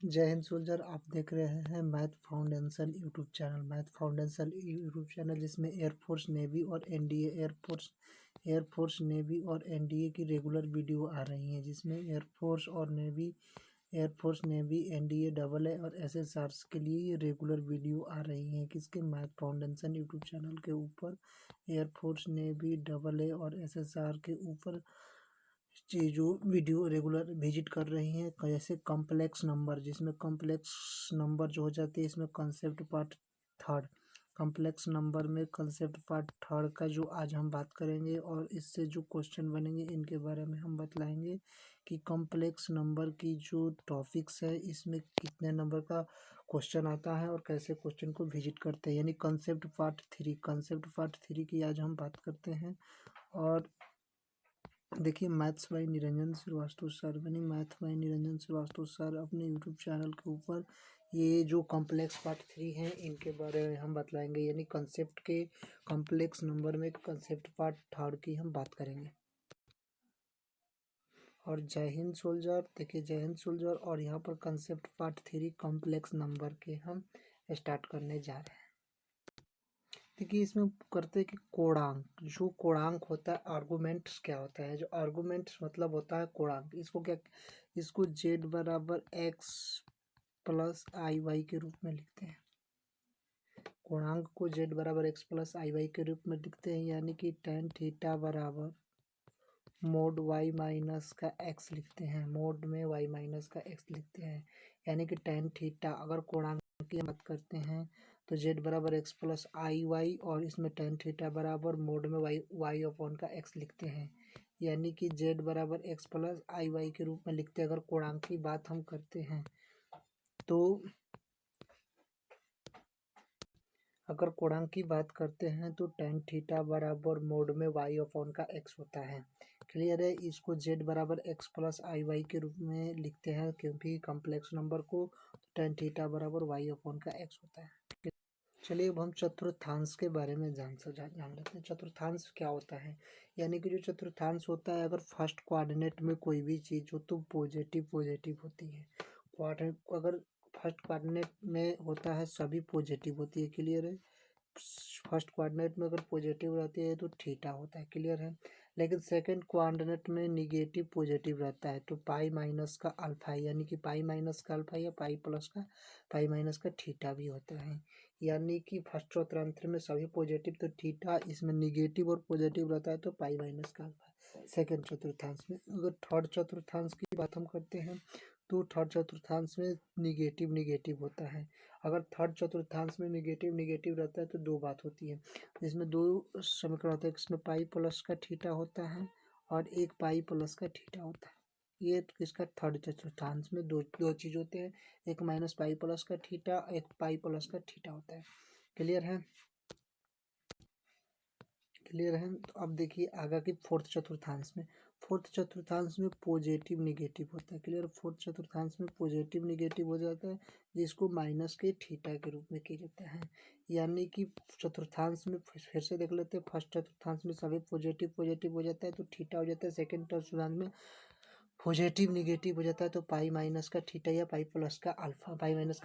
जय हिंद सोल्जर। आप देख रहे हैं math foundation YouTube channel. Math foundation YouTube channel जिसमें एयरफोर्स नेवी और एनडीए एयरफोर्स नेवी और एनडीए की रेगुलर वीडियो आ रही हैं, जिसमें air force navy NDA double A और एसएसआर के लिए ये रेगुलर वीडियो आ रही हैं। किसके? मैथ फाउंडेशन यूट्यूब चैनल के ऊपर एयरफोर्स नेवी डबल ए और एसएसआर के ऊपर जो वीडियो रेगुलर विजिट कर रही हैं। कैसे कॉम्प्लेक्स नंबर, जिसमें कॉम्प्लेक्स नंबर जो हो जाती है, इसमें concept part third, complex number में कंसेप्ट पार्ट थर्ड का जो आज हम बात करेंगे और इससे जो क्वेश्चन बनेंगे इनके बारे में हम बतलाएंगे कि कॉम्प्लेक्स नंबर की जो टॉपिक्स है इसमें कितने नंबर का क्वेश्चन आता है और कैसे क्वेश्चन को विजिट करते हैं, यानी कंसेप्ट पार्ट थ्री की आज हम बात करते हैं। और देखिए maths by Niranjan Srivastava sir अपने यूट्यूब चैनल के ऊपर ये जो कॉम्प्लेक्स पार्ट थ्री हैं इनके बारे में हम बतलाएंगे, यानी कंसेप्ट के कॉम्प्लेक्स नंबर में कंसेप्ट पार्ट थर्ड की हम बात करेंगे। और जय हिंद सोल्जर। देखिए जय हिंद सोल्जर, और यहाँ पर concept part three complex number के हम स्टार्ट करने जा रहे हैं। देखिए इसमें करते हैं कि कोणांक, जो कोणांक होता है, आर्गुमेंट्स क्या होता है, जो आर्गुमेंट्स मतलब होता है कोणांक, इसको जेड बराबर एक्स प्लस आई वाई के रूप में लिखते हैं। कोणांक को जेड बराबर एक्स प्लस आई वाई के रूप में लिखते हैं, यानी कि tan थीटा बराबर मोड वाई माइनस का एक्स लिखते हैं, मोड में वाई माइनस का एक्स लिखते हैं, यानी कि tan थीटा। अगर कोणांक की बात करते हैं तो जेड बराबर एक्स प्लस आई वाई, और इसमें tan थीटा बराबर मोड में वाई अपॉन का एक्स लिखते हैं, यानी कि जेड बराबर एक्स प्लस आई वाई के रूप में लिखते हैं। अगर कोणांक की बात हम करते हैं तो tan थीटा बराबर मोड में वाई अपॉन का एक्स होता है। क्लियर है? इसको जेड बराबर एक्स प्लस आई वाई के रूप में लिखते हैं, क्योंकि कॉम्प्लेक्स नंबर को tan थीटा बराबर वाई अपॉन का एक्स होता है। चलिए अब हम चतुर्थांश के बारे में जान लेते हैं। चतुर्थांश क्या होता है, यानी कि जो चतुर्थांश होता है, अगर फर्स्ट कोऑर्डिनेट में कोई भी चीज़ हो तो पॉजिटिव होती है। अगर फर्स्ट कोऑर्डिनेट में होता है सभी पॉजिटिव होती है। क्लियर है? फर्स्ट कोऑर्डिनेट में अगर पॉजिटिव रहती है तो थीटा होता है। क्लियर है? लेकिन सेकंड कोऑर्डिनेट में निगेटिव पॉजिटिव रहता है तो पाई माइनस का अल्फा, यानी कि पाई माइनस का अल्फा या पाई माइनस का थीटा भी होता है। यानी कि फर्स्ट चतुर्थांश में सभी पॉजिटिव तो थीटा, इसमें निगेटिव और पॉजिटिव रहता है तो पाई माइनस का अल्फा सेकंड चतुर्थांश में। अगर थर्ड चतुर्थांश की बात हम करते हैं तो थर्ड चतुर्थांश में निगेटिव होता है। अगर थर्ड चतुर्थांश में निगेटिव रहता है तो दो बात होती है, इसमें दो समीकरण होते हैं, इसमें पाई प्लस का थीटा होता है और एक पाई प्लस का थीटा होता है। ये इसका थर्ड चतुर्थांश में दो चीज होते हैं, एक माइनस पाई प्लस का थीटा, एक पाई प्लस का थीटा होता है। क्लियर है? तो अब देखिए आगे की फोर्थ चतुर्थांश में पॉजिटिव निगेटिव होता है। क्लियर? फोर्थ चतुर्थांश में पॉजिटिव निगेटिव हो जाता है, जिसको माइनस के थीटा के रूप में किया जाता है। यानी कि चतुर्थांश में फिर से देख लेते हैं, फर्स्ट चतुर्थांश में सभी पॉजिटिव हो जाता है तो थीटा हो जाता है। सेकंड चतुर्थांश में पॉजिटिव निगेटिव हो जाता है तो पाई माइनस का थीटा या पाई माइनस का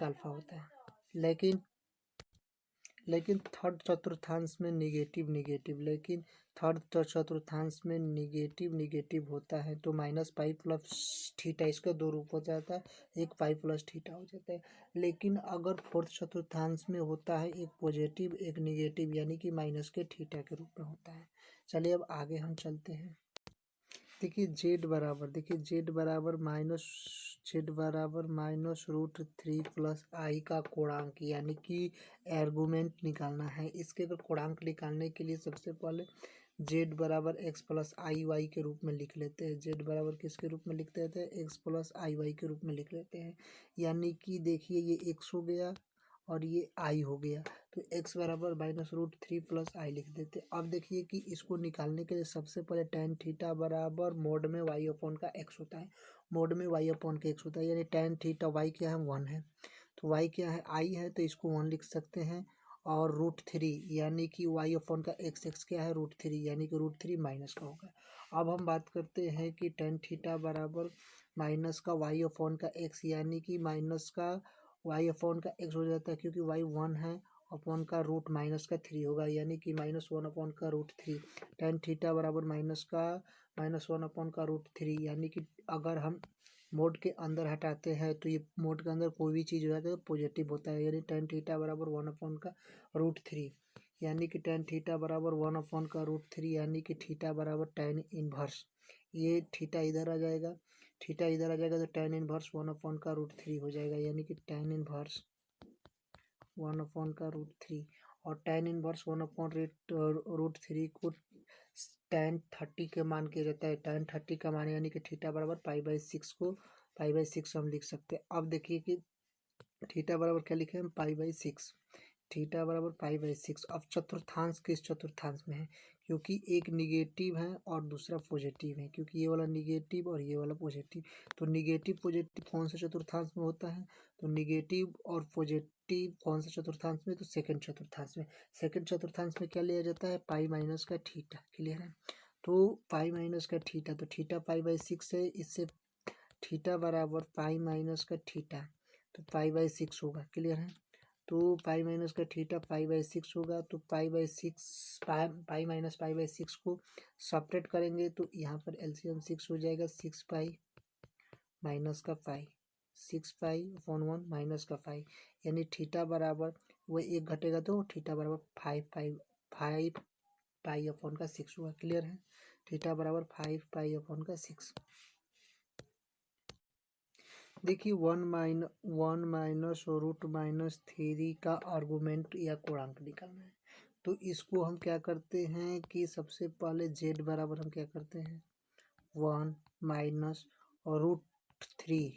अल्फा होता है। लेकिन थर्ड चतुर्थांश में निगेटिव होता है तो माइनस पाई प्लस थीटा, इसका दो रूप हो जाता है, एक पाई प्लस थीटा हो जाता है। लेकिन अगर फोर्थ चतुर्थांश में होता है एक पॉजिटिव एक निगेटिव, यानी कि माइनस के थीटा के रूप में होता है। चलिए अब आगे हम चलते हैं। देखिए जेड बराबर माइनस रूट थ्री प्लस आई का कोणांक, यानी कि आर्गुमेंट निकालना है। इसके अगर कोणांक निकालने के लिए सबसे पहले जेड बराबर एक्स प्लस आई वाई के रूप में लिख लेते हैं। जेड बराबर किसके रूप में लिखते हैं? एक्स प्लस आई वाई के रूप में लिख लेते हैं। यानी कि देखिए ये एक्स हो गया और ये आई हो गया, तो x बराबर माइनस रूट थ्री प्लस आई लिख देते। अब देखिए कि इसको निकालने के लिए सबसे पहले tan थीटा बराबर मोड में y अपॉन का x होता है, मोड में y अपॉन का x होता है, यानी tan थीटा y क्या है? 1 है, तो y क्या है? I है, तो इसको 1 लिख सकते हैं। और √3 यानी कि वाई अपॉन का एक्स क्या है √3 यानी कि √3 माइनस का होगा। अब हम बात करते हैं कि टेन थीटा बराबर माइनस का वाई अपॉन का एक्स यानी कि माइनस का वाई अपॉन का एक्स हो जाता है क्योंकि वाई 1 है अपॉन का रूट माइनस का 3 होगा यानी कि -1 अपॉन का √3 टेन थीटा बराबर -1 अपॉन का √3 यानी कि अगर हम मोड के अंदर हटाते हैं तो ये मोड के अंदर कोई भी चीज़ हो जाता है तो पॉजिटिव होता है यानी टेन थीटा बराबर 1 अपॉन का √3 यानी कि टेन थीटा बराबर 1 अपॉन का √3 यानी कि थीटा बराबर टेन इनवर्स ये थीटा इधर आ जाएगा थीटा इधर आ जाएगा तो टेन इनवर्स 1 अपॉन का √3 हो जाएगा यानी कि टेन इनवर्स 1 अपॉन का √3 और टेन इनवर्स 1 अपॉन √3 को टेन 30 के मान किया जाता है टेन 30 का मान यानी कि थीटा बराबर π/6 को π/6 हम लिख सकते हैं। अब देखिए कि थीटा बराबर क्या लिखे हम π/6 थीटा बराबर π/6 अब चतुर्थांश किस चतुर्थांश में है क्योंकि एक निगेटिव है और दूसरा पॉजिटिव है क्योंकि ये वाला निगेटिव और ये वाला पॉजिटिव तो निगेटिव पॉजिटिव कौन सा चतुर्थांश में होता है तो निगेटिव और पॉजिटिव कौन सा चतुर्थांश में तो सेकंड चतुर्थांश में सेकंड चतुर्थांश में क्या लिया जाता है पाई माइनस का थीटा क्लियर है तो पाई माइनस का थीटा तो थीटा π/6 है इससे थीटा बराबर पाई माइनस का थीटा तो π/6 होगा क्लियर है तो पाई माइनस का थीटा π/6 होगा तो π/6 पाई माइनस π/6 को सपरेट करेंगे तो यहाँ पर एलसीएम 6 हो जाएगा 6 पाई माइनस का पाई 6 पाई अपॉन 1 माइनस का पाई यानी थीटा बराबर वो एक घटेगा तो थीटा बराबर 5 पाई अपॉन का 6 हुआ क्लियर है थीटा बराबर 5 पाई अपॉन का 6 देखिए वन माइनस √-3 का आर्गूमेंट या कोणांक निकालना है तो इसको हम क्या करते हैं कि सबसे पहले जेड बराबर हम क्या करते हैं 1 माइनस √3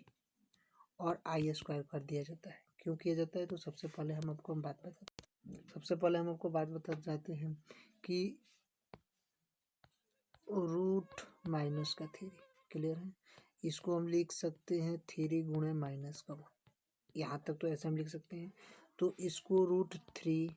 और i² कर दिया जाता है क्यों किया जाता है तो सबसे पहले हम आपको बात बता जाते हैं कि रूट माइनस का 3 क्लियर है इसको हम लिख सकते हैं 3 गुणे माइनस का 1 यहाँ तक तो ऐसे हम लिख सकते हैं तो इसको √3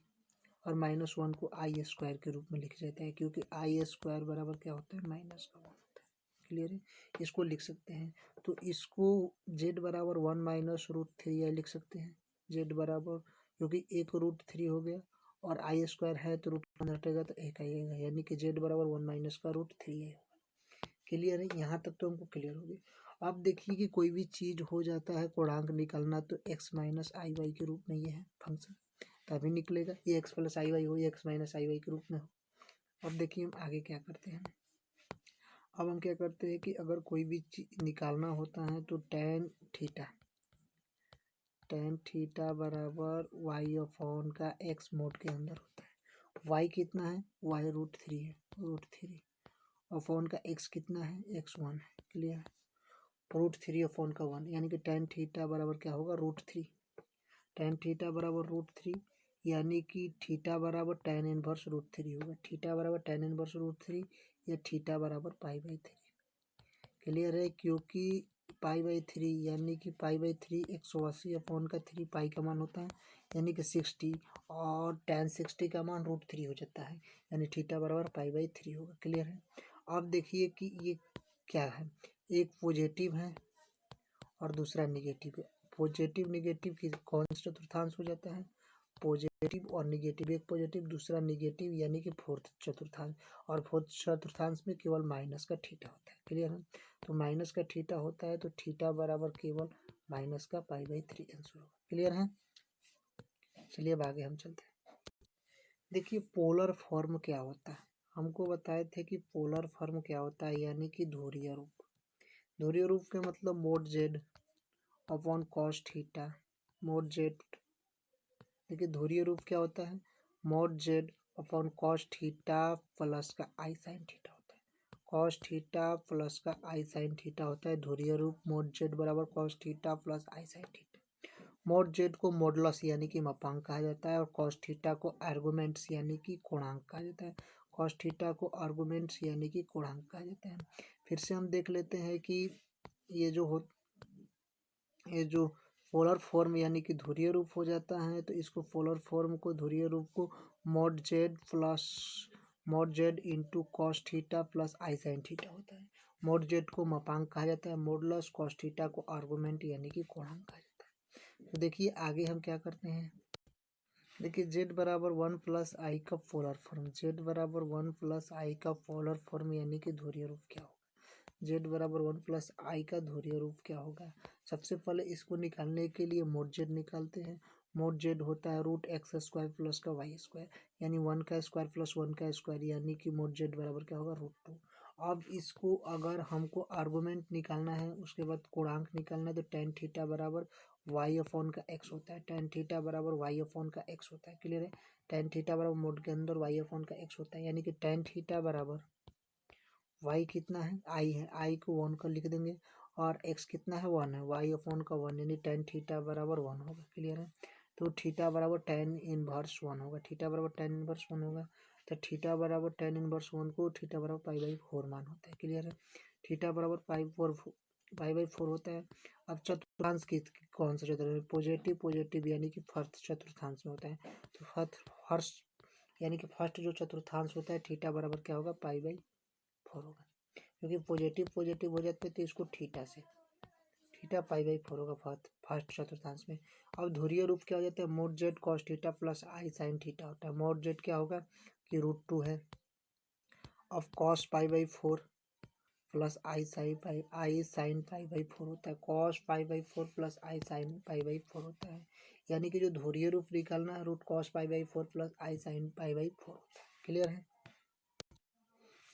और -1 को i² के रूप में लिखा जाता है क्योंकि i² बराबर क्या होता है माइनस का 1 होता है क्लियर है इसको लिख सकते हैं तो इसको z बराबर 1 माइनस √3 लिख सकते हैं z बराबर क्योंकि एक √3 हो गया और i² है तो √1 हटेगा तो एक आएगा यानी कि z बराबर 1 माइनस का √3 है क्लियर है यहाँ तक तो हमको क्लियर हो गया। अब देखिए कि कोई भी चीज़ हो जाता है कोणांक निकालना तो x माइनस आई वाई के रूप में ये है फंक्शन तभी निकलेगा ये x प्लस आई वाई हो या x माइनस आई वाई के रूप में हो। अब देखिए हम आगे क्या करते हैं अब हम क्या करते हैं कि अगर कोई भी चीज़ निकालना होता है तो टेन थीटा बराबर वाई अपॉन का x मोड के अंदर होता है y कितना है y √3 है √3 अपॉन का x कितना है x1 है क्लियर है √3 अपॉन का 1 यानी कि टेन थीटा बराबर क्या होगा √3 टेन थीटा बराबर √3 यानी कि थीटा बराबर टेन इनवर्स √3 होगा थीटा बराबर टेन इनवर्स √3 या थीटा बराबर π/3 क्लियर है क्योंकि π/3 यानी कि π/3 180 अपॉन का 3 पाई का मान होता है यानी कि 60 और टेन 60 का मान √3 हो जाता है यानी थीटा बराबर π/3 होगा क्लियर है। अब देखिए कि ये क्या है एक पॉजिटिव है और दूसरा निगेटिव है पॉजिटिव निगेटिव की कौन सा चतुर्थांश हो जाता है पॉजिटिव और निगेटिव एक पॉजिटिव दूसरा निगेटिव यानी कि फोर्थ चतुर्थांश और फोर्थ चतुर्थांश में केवल माइनस का थीटा होता है क्लियर है तो माइनस का थीटा होता है तो थीटा बराबर केवल माइनस का π/3 आंसर होगा क्लियर है। चलिए अब आगे हम चलते हैं देखिए पोलर फॉर्म क्या होता है हमको बताए थे कि पोलर फॉर्म क्या होता है यानी कि ध्रुवीय रूप के मतलब mode Z upon cos theta mode Z देखिए ध्रुवीय रूप क्या होता है mod Z upon cos theta plus का आई साइन थीटा होता है कॉस थीटा प्लस का आई साइन थीटा होता है ध्रुवीय रूप मोड जेड बराबर cos theta plus i sine theta mode Z को मॉडुलस यानी कि मापांक कहा जाता है और कॉस थीटा को आर्गुमेंट्स यानी कि कोणांक कहा जाता है कॉस थीटा को आर्गुमेंट्स यानी कि कोणांक कहा जाता है। फिर से हम देख लेते हैं कि ये जो पोलर फॉर्म यानी कि ध्रुवीय रूप हो जाता है, तो इसको पोलर फॉर्म को ध्रुवीय रूप को mod z plus mod z into cos theta plus i sine theta होता है। मॉड जेड को मापांक कहा जाता है, मॉडुलस कॉस थीटा को आर्गुमेंट यानी कि कोणांक कहा जाता है। तो देखिए आगे हम क्या करते हैं। देखिए जेड बराबर 1 + आई का पोलर फॉर्म, जेड बराबर 1 + आई का पोलर फॉर्म यानी कि ध्रुवीय रूप क्या होगा। जेड बराबर 1 + आई का ध्रुवीय रूप क्या होगा। सबसे पहले इसको निकालने के लिए मोड जेड निकालते हैं। मोड जेड होता है √x² प्लस का y² यानी 1 का स्क्वायर प्लस 1 का स्क्वायर यानी कि मोड जेड बराबर क्या होगा √2। अब इसको अगर हमको आर्गुमेंट निकालना है, उसके बाद कोणांक निकालना है, तो टेन थीटा बराबर y/x होता है। टेन थीटा बराबर y/x होता है। क्लियर है। टेन थीटा बराबर मोड के अंदर y/x होता है, यानी कि टेन थीटा बराबर y कितना है, i है, i को 1 का लिख देंगे और x कितना है 1 है, y/1 यानी टेन थीटा बराबर 1 होगा। क्लियर है। तो थीटा बराबर टेन इनवर्स 1 होगा। थीटा बराबर टेन इनवर्स 1 होगा, तो थीटा बराबर टेन इनवर्स 1 को थीटा बराबर पाई/4 मान होता है। क्लियर है। थीटा बराबर पाई/4 होता है। अब चतुर्थांश की कौन सा चतुर्थांश, पॉजिटिव पॉजिटिव यानी कि फर्स्ट चतुर्थांश में होता है। तो फर्स्ट यानी कि फर्स्ट जो चतुर्थांश होता है थीटा बराबर क्या होगा पाई/4 होगा, क्योंकि पॉजिटिव पॉजिटिव हो जाते हैं तो इसको थीटा से थीटा पाई/4 होगा फर्स्ट चतुर्थांश में। अब ध्रुवीय रूप क्या हो जाता है, mod z cos theta plus i sine theta होता है। मोड जेड क्या होगा कि √2 है। अब कॉस पाई/4 प्लस आई साइन पाई/4 होता है। कॉस पाई/4 प्लस आई साइन पाई/4 होता है, यानी कि जो ध्रुवीय रूप निकालना है √cos पाई/4 प्लस आई साइन पाई/4 होता है। क्लियर है।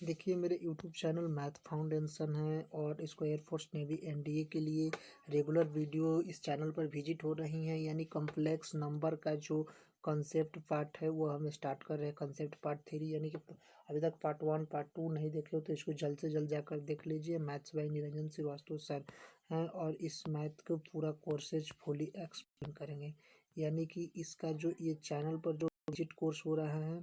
देखिए मेरे यूट्यूब चैनल मैथ फाउंडेशन है और इसको एयरफोर्स नेवी एनडीए के लिए रेगुलर वीडियो इस चैनल पर विजिट हो रही हैं, यानी कॉम्प्लेक्स नंबर का जो कंसेप्ट पार्ट है वो हम स्टार्ट कर रहे हैं। कंसेप्ट पार्ट 3 यानी कि अभी तक पार्ट 1 पार्ट 2 नहीं देखे हो तो इसको जल्द से जल्द जाकर देख लीजिए। Maths by Niranjan Srivastava sir हैं और इस मैथ को पूरा कोर्सेज फुली एक्सप्लेन करेंगे, यानी कि इसका जो ये चैनल पर जो विजिट कोर्स हो रहा है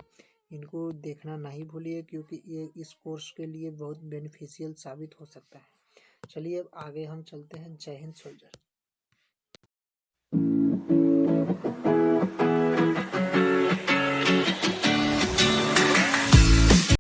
इनको देखना नहीं भूलिए, क्योंकि ये इस कोर्स के लिए बहुत बेनिफिशियल साबित हो सकता है। चलिए अब आगे हम चलते हैं। जय हिंद सोल्जर।